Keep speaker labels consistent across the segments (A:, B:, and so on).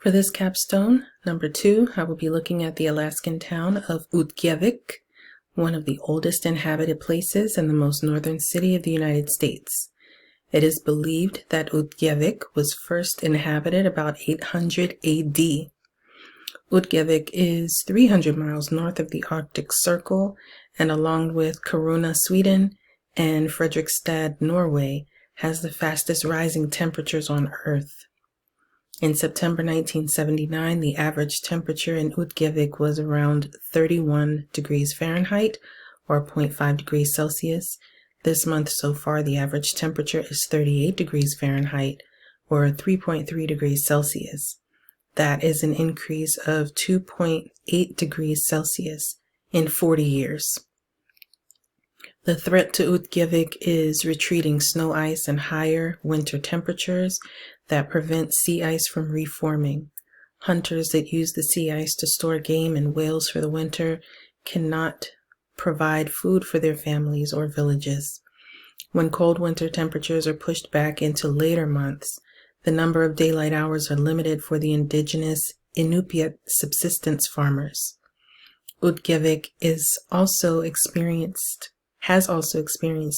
A: For this capstone, number 2, I will be looking at the Alaskan town of Utqiavik, one of the oldest inhabited places and the most northern city of the United States. It is believed that Utqiavik was first inhabited about 800 AD. Utqiavik is 300 miles north of the Arctic Circle, and along with Kiruna, Sweden, and Fredrikstad, Norway, has the fastest rising temperatures on Earth. In September 1979, the average temperature in Utqiavik was around 31 degrees Fahrenheit, or 0.5 degrees Celsius. This month so far, the average temperature is 38 degrees Fahrenheit, or 3.3 degrees Celsius. That is an increase of 2.8 degrees Celsius in 40 years. The threat to Utqiavik is retreating snow ice and higher winter temperatures that prevent sea ice from reforming. Hunters that use the sea ice to store game and whales for the winter cannot provide food for their families or villages. When cold winter temperatures are pushed back into later months, the number of daylight hours are limited for the indigenous Inupiat subsistence farmers. Utqiavik has also experienced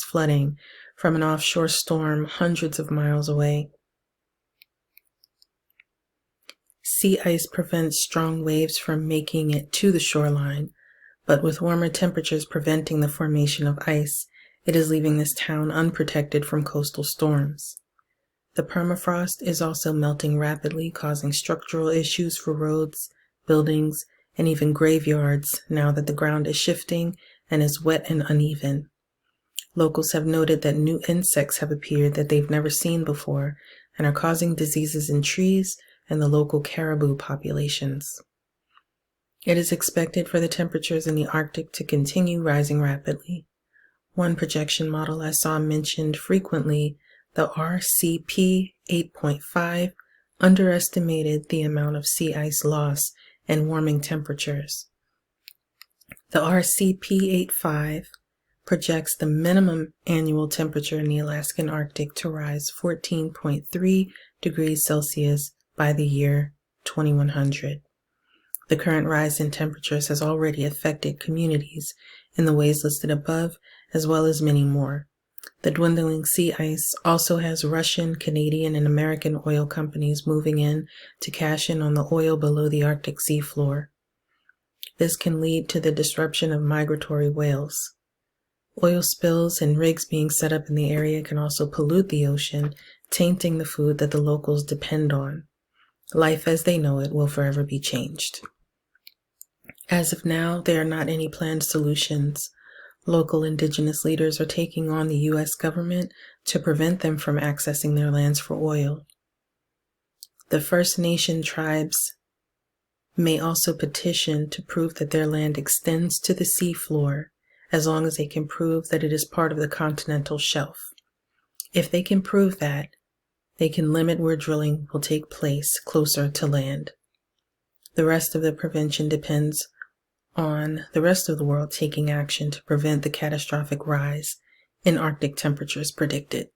A: flooding from an offshore storm hundreds of miles away. Sea ice prevents strong waves from making it to the shoreline, but with warmer temperatures preventing the formation of ice, it is leaving this town unprotected from coastal storms. The permafrost is also melting rapidly, causing structural issues for roads, buildings, and even graveyards now that the ground is shifting and is wet and uneven. Locals have noted that new insects have appeared that they've never seen before and are causing diseases in trees and the local caribou populations. It is expected for the temperatures in the Arctic to continue rising rapidly. One projection model I saw mentioned frequently the RCP 8.5 underestimated the amount of sea ice loss and warming temperatures. The RCP 8.5 projects the minimum annual temperature in the Alaskan Arctic to rise 14.3 degrees Celsius by the year 2100. The current rise in temperatures has already affected communities in the ways listed above, as well as many more. The dwindling sea ice also has Russian, Canadian, and American oil companies moving in to cash in on the oil below the Arctic seafloor. This can lead to the disruption of migratory whales. Oil spills and rigs being set up in the area can also pollute the ocean, tainting the food that the locals depend on. Life as they know it will forever be changed. As of now, there are not any planned solutions. Local indigenous leaders are taking on the U.S. government to prevent them from accessing their lands for oil. The First Nation tribes may also petition to prove that their land extends to the seafloor, as long as they can prove that it is part of the continental shelf. If they can prove that, they can limit where drilling will take place closer to land. The rest of the prevention depends on the rest of the world taking action to prevent the catastrophic rise in Arctic temperatures predicted.